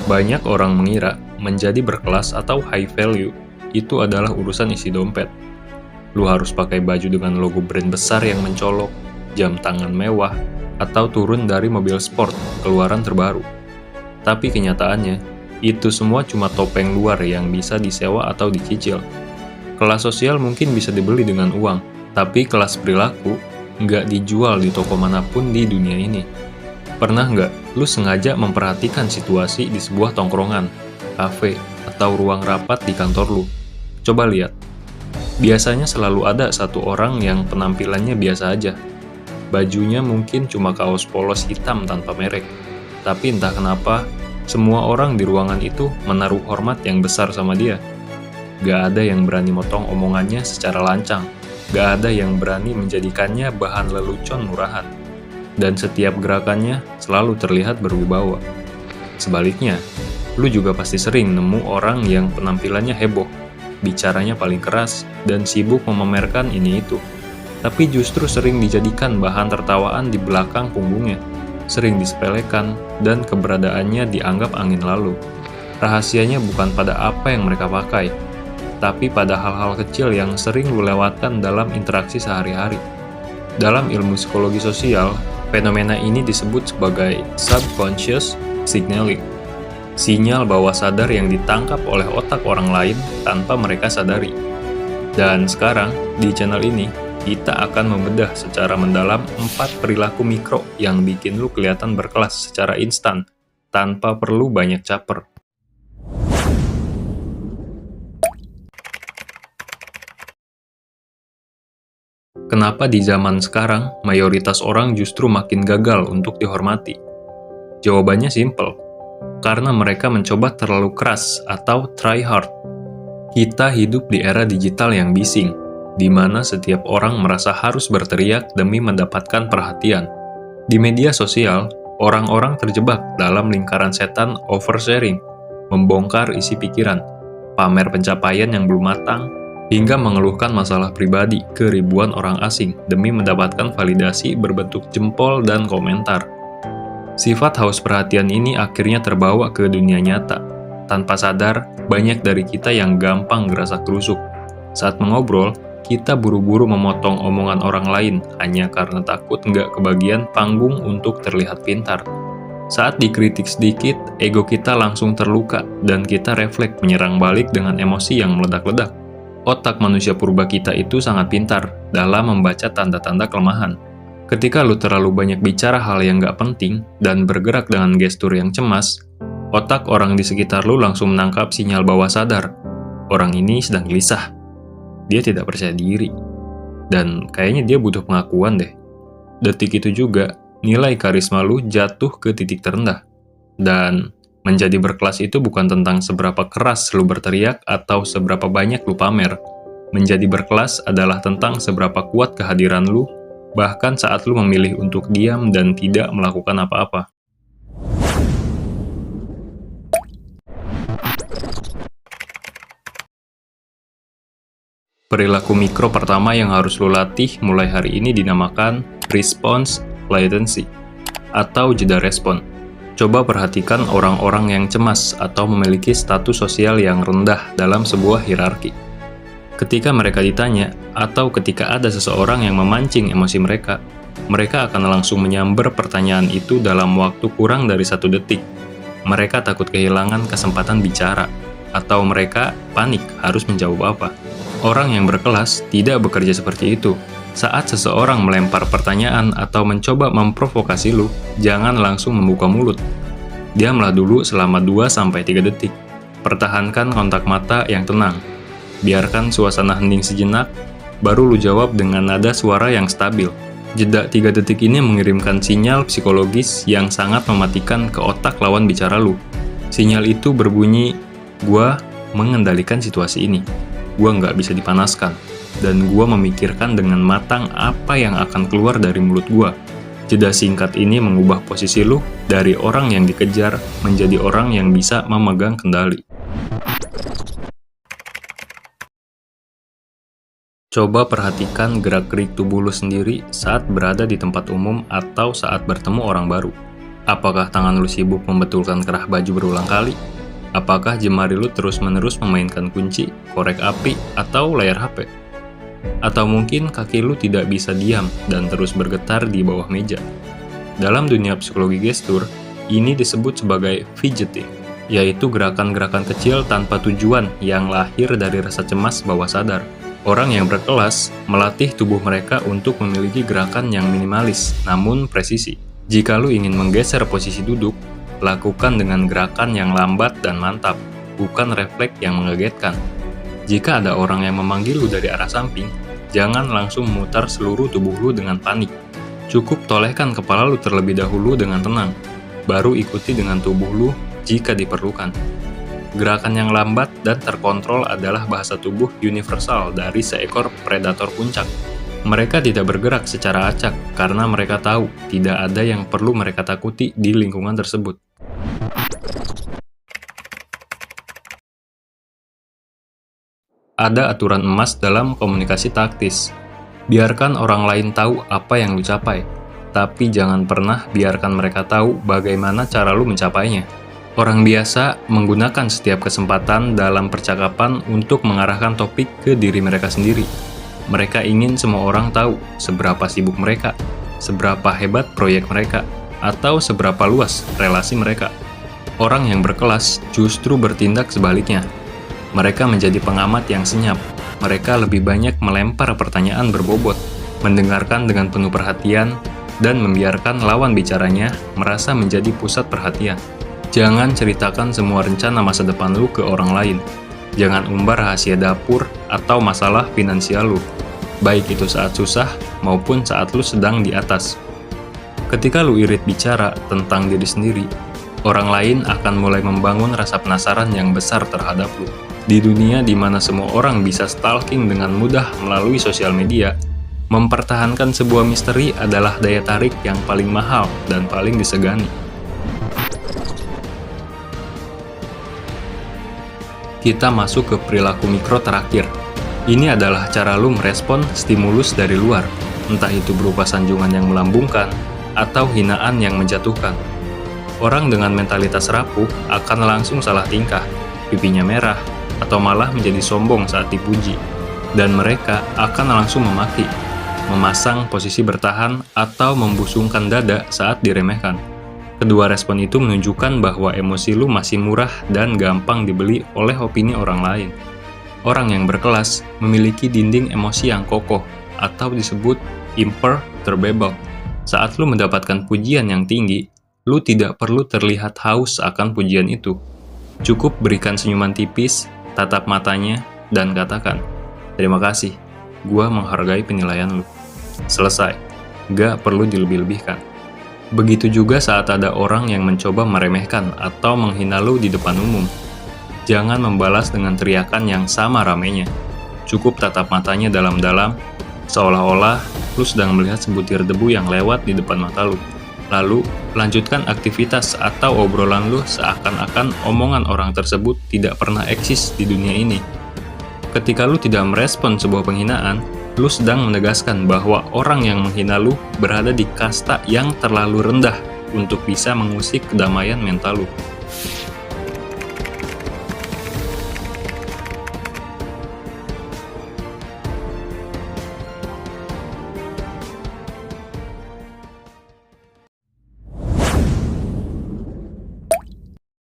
Banyak orang mengira menjadi berkelas atau high value itu adalah urusan isi dompet. Lu harus pakai baju dengan logo brand besar yang mencolok, jam tangan mewah, atau turun dari mobil sport keluaran terbaru. Tapi kenyataannya, itu semua cuma topeng luar yang bisa disewa atau dicicil. Kelas sosial mungkin bisa dibeli dengan uang, tapi kelas perilaku nggak dijual di toko manapun di dunia ini. Pernah nggak lu sengaja memperhatikan situasi di sebuah tongkrongan, kafe, atau ruang rapat di kantor lu? Coba lihat. Biasanya selalu ada satu orang yang penampilannya biasa aja. Bajunya mungkin cuma kaos polos hitam tanpa merek. Tapi entah kenapa, semua orang di ruangan itu menaruh hormat yang besar sama dia. Gak ada yang berani motong omongannya secara lancang. Gak ada yang berani menjadikannya bahan lelucon murahan. Dan setiap gerakannya selalu terlihat berwibawa. Sebaliknya, lu juga pasti sering nemu orang yang penampilannya heboh, bicaranya paling keras, dan sibuk memamerkan ini itu. Tapi justru sering dijadikan bahan tertawaan di belakang punggungnya, sering disepelekan, dan keberadaannya dianggap angin lalu. Rahasianya bukan pada apa yang mereka pakai, tapi pada hal-hal kecil yang sering lu lewatkan dalam interaksi sehari-hari. Dalam ilmu psikologi sosial, fenomena ini disebut sebagai subconscious signaling. Sinyal bawah sadar yang ditangkap oleh otak orang lain tanpa mereka sadari. Dan sekarang, di channel ini, kita akan membedah secara mendalam 4 perilaku mikro yang bikin lu kelihatan berkelas secara instan, tanpa perlu banyak caper. Kenapa di zaman sekarang, mayoritas orang justru makin gagal untuk dihormati? Jawabannya simple. Karena mereka mencoba terlalu keras atau try hard. Kita hidup di era digital yang bising, di mana setiap orang merasa harus berteriak demi mendapatkan perhatian. Di media sosial, orang-orang terjebak dalam lingkaran setan oversharing, membongkar isi pikiran, pamer pencapaian yang belum matang, hingga mengeluhkan masalah pribadi ke ribuan orang asing demi mendapatkan validasi berbentuk jempol dan komentar. Sifat haus perhatian ini akhirnya terbawa ke dunia nyata. Tanpa sadar, banyak dari kita yang gampang gerasa kerusuk. Saat mengobrol, kita buru-buru memotong omongan orang lain hanya karena takut nggak kebagian panggung untuk terlihat pintar. Saat dikritik sedikit, ego kita langsung terluka dan kita refleks menyerang balik dengan emosi yang meledak-ledak. Otak manusia purba kita itu sangat pintar dalam membaca tanda-tanda kelemahan. Ketika lu terlalu banyak bicara hal yang nggak penting dan bergerak dengan gestur yang cemas, otak orang di sekitar lu langsung menangkap sinyal bawah sadar. Orang ini sedang gelisah. Dia tidak percaya diri. Dan kayaknya dia butuh pengakuan deh. Detik itu juga, nilai karisma lu jatuh ke titik terendah. Dan menjadi berkelas itu bukan tentang seberapa keras lu berteriak atau seberapa banyak lu pamer. Menjadi berkelas adalah tentang seberapa kuat kehadiran lu, bahkan saat lu memilih untuk diam dan tidak melakukan apa-apa. Perilaku mikro pertama yang harus lu latih mulai hari ini dinamakan response latency, atau jeda respon. Coba perhatikan orang-orang yang cemas atau memiliki status sosial yang rendah dalam sebuah hierarki. Ketika mereka ditanya, atau ketika ada seseorang yang memancing emosi mereka, mereka akan langsung menyambar pertanyaan itu dalam waktu kurang dari 1 detik. Mereka takut kehilangan kesempatan bicara, atau mereka panik harus menjawab apa. Orang yang berkelas tidak bekerja seperti itu. Saat seseorang melempar pertanyaan atau mencoba memprovokasi lu, jangan langsung membuka mulut. Diamlah dulu selama 2-3 detik. Pertahankan kontak mata yang tenang. Biarkan suasana hening sejenak, baru lu jawab dengan nada suara yang stabil. Jeda 3 detik ini mengirimkan sinyal psikologis yang sangat mematikan ke otak lawan bicara lu. Sinyal itu berbunyi, gua mengendalikan situasi ini. Gua nggak bisa dipanaskan. Dan gua memikirkan dengan matang apa yang akan keluar dari mulut gua. Jeda singkat ini mengubah posisi lu dari orang yang dikejar menjadi orang yang bisa memegang kendali. Coba perhatikan gerak-gerik tubuh lu sendiri saat berada di tempat umum atau saat bertemu orang baru. Apakah tangan lu sibuk membetulkan kerah baju berulang kali? Apakah jemari lu terus-menerus memainkan kunci, korek api, atau layar HP? Atau mungkin kaki lu tidak bisa diam dan terus bergetar di bawah meja? Dalam dunia psikologi gestur, ini disebut sebagai fidgeting, yaitu gerakan-gerakan kecil tanpa tujuan yang lahir dari rasa cemas bawah sadar. Orang yang berkelas melatih tubuh mereka untuk memiliki gerakan yang minimalis, namun presisi. Jika lu ingin menggeser posisi duduk, lakukan dengan gerakan yang lambat dan mantap, bukan refleks yang mengagetkan. Jika ada orang yang memanggil lu dari arah samping, jangan langsung memutar seluruh tubuh lu dengan panik. Cukup tolehkan kepala lu terlebih dahulu dengan tenang, baru ikuti dengan tubuh lu jika diperlukan. Gerakan yang lambat dan terkontrol adalah bahasa tubuh universal dari seekor predator puncak. Mereka tidak bergerak secara acak karena mereka tahu tidak ada yang perlu mereka takuti di lingkungan tersebut. Ada aturan emas dalam komunikasi taktis. Biarkan orang lain tahu apa yang lu capai, tapi jangan pernah biarkan mereka tahu bagaimana cara lu mencapainya. Orang biasa menggunakan setiap kesempatan dalam percakapan untuk mengarahkan topik ke diri mereka sendiri. Mereka ingin semua orang tahu seberapa sibuk mereka, seberapa hebat proyek mereka, atau seberapa luas relasi mereka. Orang yang berkelas justru bertindak sebaliknya. Mereka menjadi pengamat yang senyap. Mereka lebih banyak melempar pertanyaan berbobot, mendengarkan dengan penuh perhatian, dan membiarkan lawan bicaranya merasa menjadi pusat perhatian. Jangan ceritakan semua rencana masa depan lu ke orang lain. Jangan umbar rahasia dapur atau masalah finansial lu, baik itu saat susah maupun saat lu sedang di atas. Ketika lu irit bicara tentang diri sendiri, orang lain akan mulai membangun rasa penasaran yang besar terhadap lu. Di dunia di mana semua orang bisa stalking dengan mudah melalui sosial media, mempertahankan sebuah misteri adalah daya tarik yang paling mahal dan paling disegani. Kita masuk ke perilaku mikro terakhir. Ini adalah cara lu merespon stimulus dari luar, entah itu berupa sanjungan yang melambungkan atau hinaan yang menjatuhkan. Orang dengan mentalitas rapuh akan langsung salah tingkah, pipinya merah, atau malah menjadi sombong saat dipuji. Dan mereka akan langsung memaki, memasang posisi bertahan, atau membusungkan dada saat diremehkan. Kedua respon itu menunjukkan bahwa emosi lu masih murah dan gampang dibeli oleh opini orang lain. Orang yang berkelas memiliki dinding emosi yang kokoh, atau disebut imperturbable. Saat lu mendapatkan pujian yang tinggi, lu tidak perlu terlihat haus akan pujian itu. Cukup berikan senyuman tipis, tatap matanya, dan katakan, "Terima kasih, gua menghargai penilaian lu." Selesai. Gak perlu dilebih-lebihkan. Begitu juga saat ada orang yang mencoba meremehkan atau menghina lu di depan umum. Jangan membalas dengan teriakan yang sama ramainya. Cukup tatap matanya dalam-dalam, seolah-olah lu sedang melihat sebutir debu yang lewat di depan mata lu. Lalu, lanjutkan aktivitas atau obrolan lu seakan-akan omongan orang tersebut tidak pernah eksis di dunia ini. Ketika lu tidak merespon sebuah penghinaan, lu sedang menegaskan bahwa orang yang menghina lu berada di kasta yang terlalu rendah untuk bisa mengusik kedamaian mental lu.